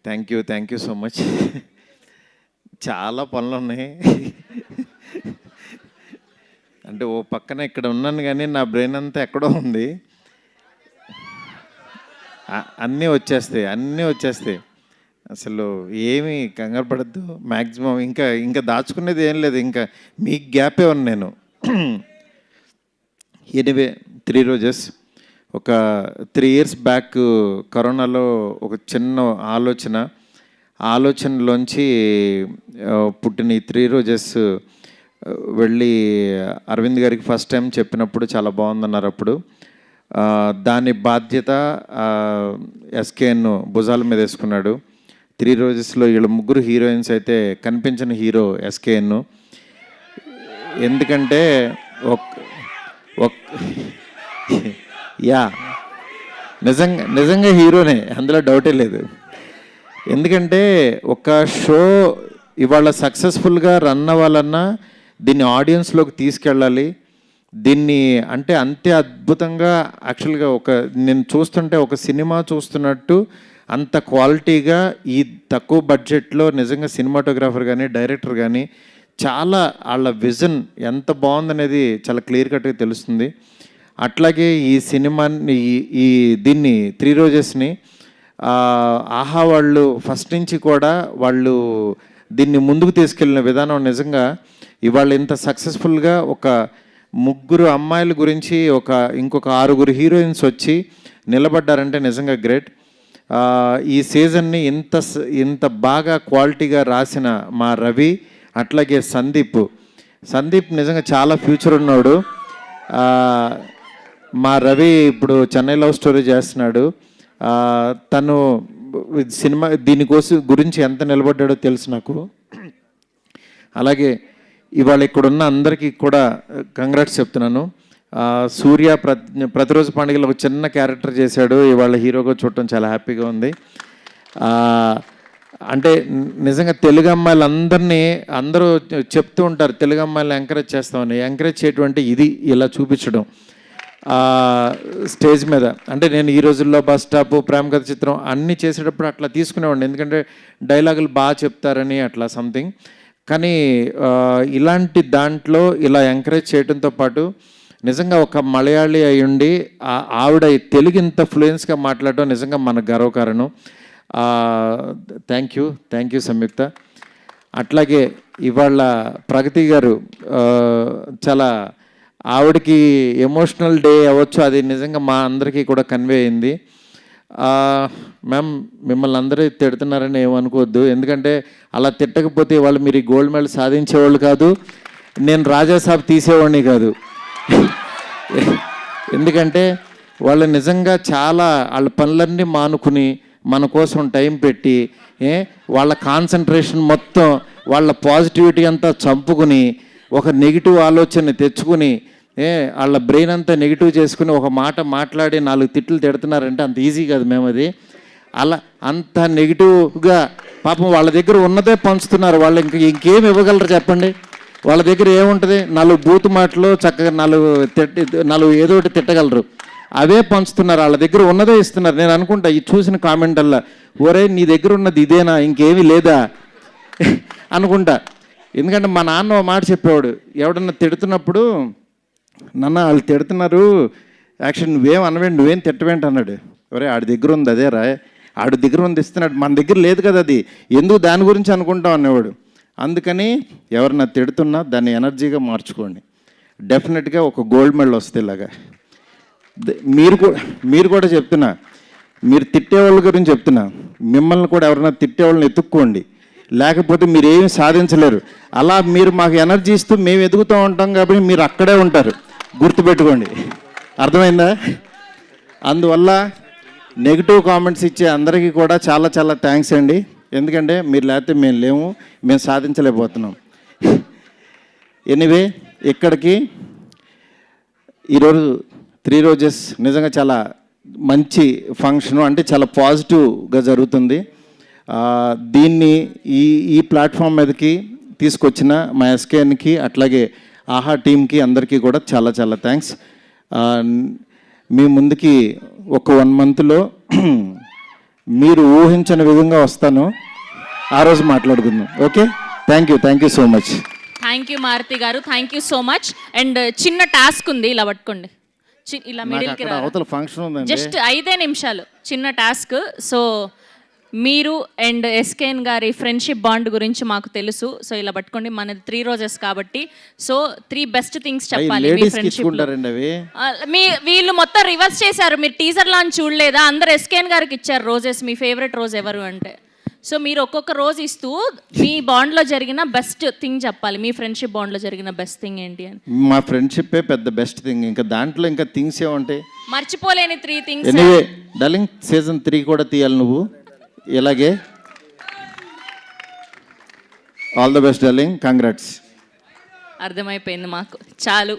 Thank you so much. చాలా పనులు ఉన్నాయి. అంటే ఓ పక్కన ఇక్కడ ఉన్నాను కానీ నా బ్రెయిన్ అంతా ఎక్కడో ఉంది. అన్నీ వచ్చేస్తాయి. అసలు ఏమీ కంగారు పడద్దు. మ్యాక్సిమం ఇంకా దాచుకునేది ఏం లేదు. ఇంకా మీకు గ్యాపే ఉంది నేను. ఎనీవే 3 రోజెస్ ఒక 3 years బ్యాక్ కరోనాలో ఒక చిన్న ఆలోచనలోంచి పుట్టిన ఈ 3 రోజెస్ వెళ్ళి అరవింద్ గారికి ఫస్ట్ టైం చెప్పినప్పుడు చాలా బాగుందన్నారు. అప్పుడు దాని బాధ్యత ఎస్కేఎన్ భుజాల మీద వేసుకున్నాడు. 3 రోజెస్లో వీళ్ళ ముగ్గురు హీరోయిన్స్ అయితే కనిపించిన హీరో ఎస్కేఎన్. ఎందుకంటే యా నిజంగా హీరోనే, అందులో డౌటే లేదు. ఎందుకంటే ఒక షో ఇవాళ సక్సెస్ఫుల్గా రన్ అవ్వాలన్నా దీన్ని ఆడియన్స్లోకి తీసుకెళ్ళాలి. దీన్ని అంటే అంతే అద్భుతంగా యాక్చువల్గా నేను చూస్తుంటే ఒక సినిమా చూస్తున్నట్టు అంత క్వాలిటీగా ఈ తక్కువ బడ్జెట్లో నిజంగా సినిమాటోగ్రాఫర్ కానీ డైరెక్టర్ కానీ చాలా వాళ్ళ విజన్ ఎంత బాగుందనేది చాలా క్లియర్ కట్గా తెలుస్తుంది. అట్లాగే ఈ సినిమాని దీన్ని 3 రోజెస్ని ఆహా వాళ్ళు ఫస్ట్ నుంచి కూడా వాళ్ళు దీన్ని ముందుకు తీసుకెళ్ళిన విధానం నిజంగా ఇవాళ ఇంత సక్సెస్ఫుల్గా ఒక 3 అమ్మాయిల గురించి ఇంకొక 6 హీరోయిన్స్ వచ్చి నిలబడ్డారంటే నిజంగా గ్రేట్. ఈ సీజన్ని ఇంత బాగా క్వాలిటీగా రాసిన మా రవి, అట్లాగే సందీప్ నిజంగా చాలా ఫ్యూచర్ ఉన్నాడు. మా రవి ఇప్పుడు చెన్నై లవ్ స్టోరీ చేస్తున్నాడు. తను సినిమా గురించి ఎంత నిలబడ్డాడో తెలుసు నాకు. అలాగే ఇవాళ ఇక్కడున్న అందరికీ కూడా కంగ్రాట్స్ చెప్తున్నాను. సూర్య ప్రతిరోజు పండుగలో ఒక చిన్న క్యారెక్టర్ చేశాడు. ఇవాళ హీరోగా చూడటం చాలా హ్యాపీగా ఉంది. అంటే నిజంగా తెలుగు అమ్మాయిలందరినీ అందరూ చెప్తూ ఉంటారు తెలుగు అమ్మాయిలను ఎంకరేజ్ చేస్తామని. ఎంకరేజ్ చేయటువంటి ఇది ఇలా చూపించడం స్టేజ్ మీద. అంటే నేను ఈ రోజుల్లో బస్ స్టాప్, ప్రేమ కథ చిత్రం అన్నీ చేసేటప్పుడు అట్లా తీసుకునేవాడిని, ఎందుకంటే డైలాగులు బాగా చెప్తారని అట్లా సంథింగ్. కానీ ఇలాంటి దాంట్లో ఇలా ఎంకరేజ్ చేయడంతో పాటు నిజంగా ఒక మలయాళీ అయ్యుండి ఆవిడ తెలుగు ఇంత ఫ్లూయెన్స్గా మాట్లాడడం నిజంగా మన గర్వకారణం. థ్యాంక్ యూ సంయుక్త. అట్లాగే ఇవాళ ప్రగతి గారు చాలా ఆవిడకి ఎమోషనల్ డే అవ్వచ్చు, అది నిజంగా మా అందరికీ కూడా కన్వే అయింది. మ్యామ్ మిమ్మల్ని అందరూ తిడుతున్నారని ఏమనుకోవద్దు, ఎందుకంటే అలా తిట్టకపోతే వాళ్ళు మీరు గోల్డ్ మెడల్ సాధించేవాళ్ళు కాదు, నేను రాజాసాబ్ తీసేవాడిని కాదు. ఎందుకంటే వాళ్ళు నిజంగా చాలా వాళ్ళ పనులన్నీ మానుకుని మన కోసం టైం పెట్టి వాళ్ళ కాన్సన్ట్రేషన్ మొత్తం వాళ్ళ పాజిటివిటీ అంతా చంపుకుని ఒక నెగిటివ్ ఆలోచనని తెచ్చుకుని వాళ్ళ బ్రెయిన్ అంతా నెగిటివ్ చేసుకుని ఒక మాట మాట్లాడి 4 తిట్లు తిడుతున్నారంటే అంత ఈజీ కాదు మేము. అది అలా అంత నెగిటివ్గా పాపం వాళ్ళ దగ్గర ఉన్నదే పంచుతున్నారు. వాళ్ళు ఇంకేం ఇవ్వగలరు చెప్పండి? వాళ్ళ దగ్గర ఏముంటుంది? 4 బూతు మాటలు, చక్కగా 4 ఏదో ఒకటి తిట్టగలరు, అవే పంచుతున్నారు. వాళ్ళ దగ్గర ఉన్నదే ఇస్తున్నారు. నేను అనుకుంటా ఈ చూసిన కామెంట్ అల్లా, ఒరే నీ దగ్గర ఉన్నది ఇదేనా, ఇంకేమీ లేదా అనుకుంటా. ఎందుకంటే మా నాన్న మాట చెప్పేవాడు, ఎవడన్నా తిడుతున్నప్పుడు, నాన్న వాళ్ళు తిడుతున్నారు యాక్షన్ నువ్వేం అనవేంటి, నువ్వేం తిట్టవేంటి అన్నాడు. ఒరే ఆడి దగ్గర ఉంది అదే రా, ఆడి దగ్గర ఉంది ఇస్తున్నాడు, మన దగ్గర లేదు కదా, అది ఎందుకు దాని గురించి అనుకుంటాం అనేవాడు. అందుకని ఎవరన్నా తిడుతున్నా దాన్ని ఎనర్జీగా మార్చుకోండి, డెఫినెట్గా ఒక గోల్డ్ మెడల్ వస్తే. ఇలాగా మీరు కూడా చెప్తున్నా, మీరు తిట్టేవాళ్ళ గురించి చెప్తున్నా, మిమ్మల్ని కూడా ఎవరైనా తిట్టేవాళ్ళని ఎత్తుక్కోండి, లేకపోతే మీరు ఏమి సాధించలేరు. అలా మీరు మాకు ఎనర్జీ ఇస్తూ మేము ఎదుగుతూ ఉంటాం కాబట్టి మీరు అక్కడే ఉంటారు, గుర్తుపెట్టుకోండి. అర్థమైందా? అందువల్ల నెగిటివ్ కామెంట్స్ ఇచ్చే అందరికీ కూడా చాలా చాలా థ్యాంక్స్ అండి. ఎందుకంటే మీరు లేకపోతే మేము లేము, మేము సాధించలేకపోతున్నాం. ఎనీవే ఇక్కడికి ఈరోజు 3 రోజెస్ నిజంగా చాలా మంచి ఫంక్షను, అంటే చాలా పాజిటివ్గా జరుగుతుంది. దీన్ని ఈ ప్లాట్ఫామ్ మీదకి తీసుకొచ్చిన మా ఎస్కేఎన్కి, అట్లాగే ఆహా టీంకి అందరికీ కూడా చాలా చాలా థ్యాంక్స్. మీ ముందుకి ఒక 1 monthలో మీరు ఊహించని విధంగా వస్తాను, ఆ రోజు మాట్లాడుకుందాం. Okay, thank you so much. Thank you Maruti garu, thank you so much. And చిన్న టాస్క్ ఉంది, ఇలా పట్టుకోండి, ఇలా మిడిల్కి రా. అవతల ఫంక్షన్ ఉందండి. జస్ట్ 5 నిమిషాలు చిన్న టాస్క్. సో మీరు అండ్ ఎస్కేఎన్ గారి ఫ్రెండ్షిప్ బాండ్ గురించి మాకు తెలుసు. సో ఇలా పట్టుకోండి, మనది 3 రోజెస్ కాబట్టి. సో 3 బెస్ట్ థింగ్స్ చెప్పాలి మీ లేడీస్ ఫ్రెండ్షిప్. ఇచ్చుకుంటారండి అవి. వీళ్ళు మొత్తం రివర్స్ చేశారు. మీరు టీజర్ లాంచ్ చూడలేదా? అందరు ఎస్కేఎన్ గారికి ఇచ్చారు రోజెస్. మీ ఫేవరెట్ రోజు ఎవరు అంటే, సో మీరు ఒక్కొక్క రోజు ఇస్తూ మీ బాండ్లో జరిగిన బెస్ట్ థింగ్ చెప్పాలి. మీ ఫ్రెండ్షిప్ బాండ్లో జరిగిన బెస్ట్ థింగ్ ఏంటి అని. మా ఫ్రెండ్షిప్పే పెద్ద బెస్ట్ థింగ్, ఇంకా దాంట్లో ఇంకా థింగ్స్ ఏముంటాయి? మర్చిపోలేని 3 థింగ్స్. ఎనీవే డార్లింగ్, సీజన్ 3 కూడా తీయాలి నువ్వు ఇలాగే. All the best darling, congrats. అర్థమైపోయింది మాకు, చాలు.